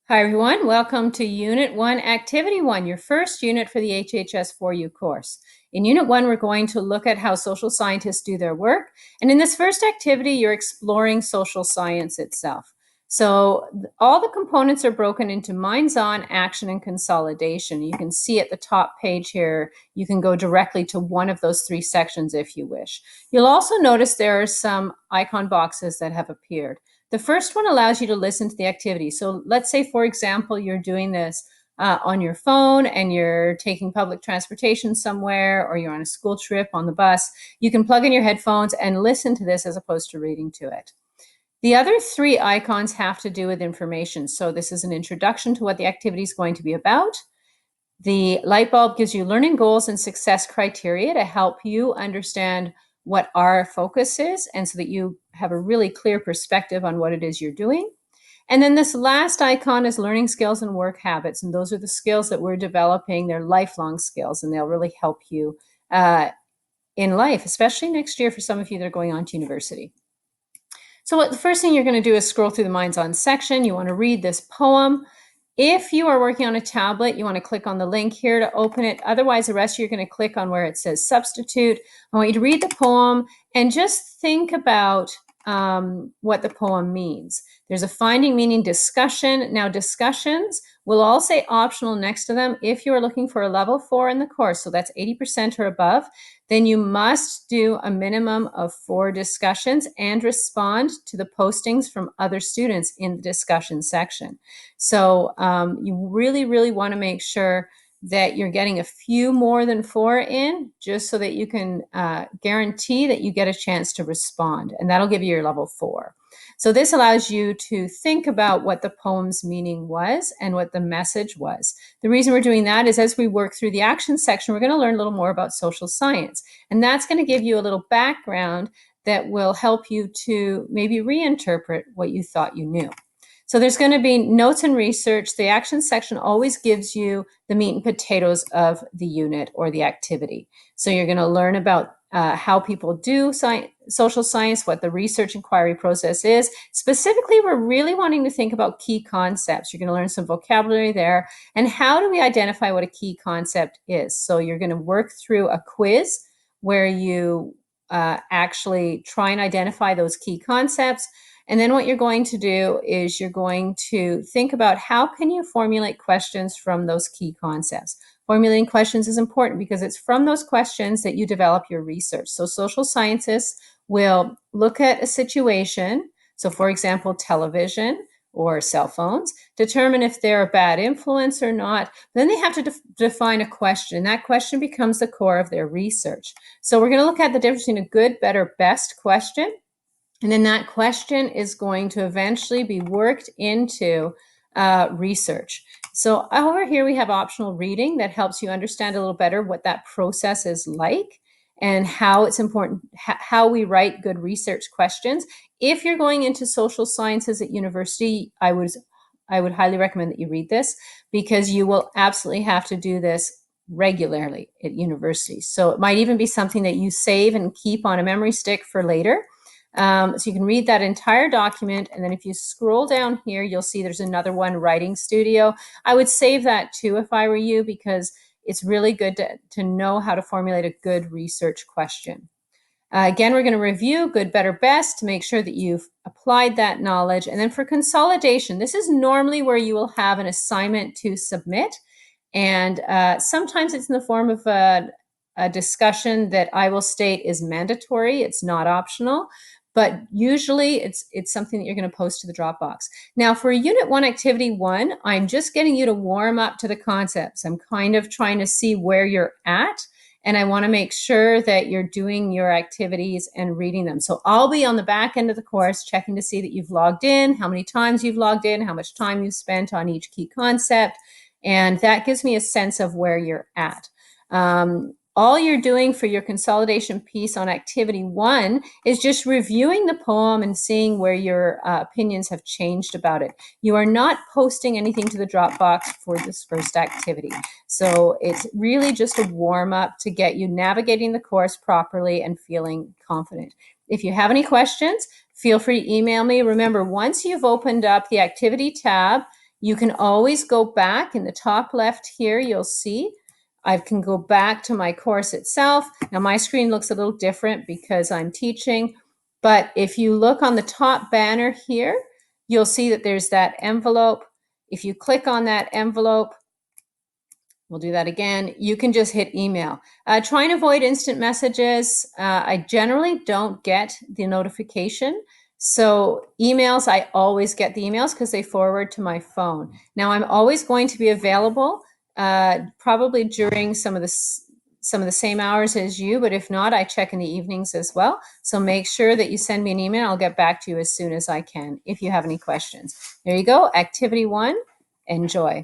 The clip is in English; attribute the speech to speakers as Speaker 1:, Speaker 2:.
Speaker 1: Hi everyone, welcome to Unit 1, Activity 1, your first unit for the HHS4U course. In Unit 1, we're going to look at how social scientists do their work, and in this first activity, you're exploring social science itself. So all the components are broken into minds-on, action, and consolidation. You can see at the top page here, you can go directly to one of those three sections if you wish. You'll also notice there are some icon boxes that have appeared. The first one allows you to listen to the activity. So let's say, for example, you're doing this on your phone and you're taking public transportation somewhere, or you're on a school trip on the bus. You can plug in your headphones and listen to this as opposed to reading to it. The other three icons have to do with information. So this is an introduction to what the activity is going to be about. The light bulb gives you learning goals and success criteria to help you understand what our focus is, and so that you have a really clear perspective on what it is you're doing. And then this last icon is learning skills and work habits, and those are the skills that we're developing. They're lifelong skills, and they'll really help you in life, especially next year for some of you that are going on to university. So the first thing you're going to do is scroll through the Minds On section. You want to read this poem. If you are working on a tablet, you want to click on the link here to open it. Otherwise, the rest you're going to click on where it says substitute. I want you to read the poem and just think about what the poem means. There's a finding meaning discussion. Now, discussions will all say optional next to them. If you are looking for a level 4 in the course, so that's 80% or above, then you must do a minimum of 4 discussions and respond to the postings from other students in the discussion section. So you really, really want to make sure that you're getting a few more than 4 in, just so that you can guarantee that you get a chance to respond, and that'll give you your level 4. So this allows you to think about what the poem's meaning was and what the message was. The reason we're doing that is as we work through the action section, we're going to learn a little more about social science, and that's going to give you a little background that will help you to maybe reinterpret what you thought you knew. So there's going to be notes and research. The action section always gives you the meat and potatoes of the unit or the activity. So you're going to learn about how people do social science, what the research inquiry process is. Specifically, we're really wanting to think about key concepts. You're going to learn some vocabulary there. And how do we identify what a key concept is? So you're going to work through a quiz where you actually try and identify those key concepts. And then what you're going to do is you're going to think about how can you formulate questions from those key concepts. Formulating questions is important because it's from those questions that you develop your research. So social scientists will look at a situation, so for example, television or cell phones, determine if they're a bad influence or not. Then they have to define a question. That question becomes the core of their research. So we're going to look at the difference between a good, better, best question. And then that question is going to eventually be worked into research. So over here, we have optional reading that helps you understand a little better what that process is like and how it's important, how we write good research questions. If you're going into social sciences at university, I would highly recommend that you read this, because you will absolutely have to do this regularly at university. So it might even be something that you save and keep on a memory stick for later. So you can read that entire document, and then if you scroll down here, you'll see there's another one, Writing Studio. I would save that too if I were you, because it's really good to know how to formulate a good research question. Again, we're going to review good, better, best to make sure that you've applied that knowledge. And then for consolidation, this is normally where you will have an assignment to submit. And sometimes it's in the form of a discussion that I will state is mandatory. It's not optional. But usually it's something that you're going to post to the Dropbox. Now for Unit 1, Activity 1, I'm just getting you to warm up to the concepts. I'm kind of trying to see where you're at, and I want to make sure that you're doing your activities and reading them. So I'll be on the back end of the course checking to see that you've logged in, how many times you've logged in, how much time you've spent on each key concept, and that gives me a sense of where you're at. All you're doing for your consolidation piece on Activity 1 is just reviewing the poem and seeing where your opinions have changed about it. You are not posting anything to the Dropbox for this first activity. So it's really just a warm-up to get you navigating the course properly and feeling confident. If you have any questions, feel free to email me. Remember, once you've opened up the Activity tab, You can always go back in the top left here. You'll see I can go back to my course itself. Now my screen looks a little different because I'm teaching, but if you look on the top banner here, you'll see that there's that envelope. If you click on that envelope, we'll do that again. You can just hit email. Try and avoid instant messages. I generally don't get the notification. So emails, I always get the emails because they forward to my phone. Now I'm always going to be available, probably during some of the same hours as you, but if not, I check in the evenings as well. So make sure that you send me an email. I'll get back to you as soon as I can if you have any questions. There you go, activity 1. Enjoy.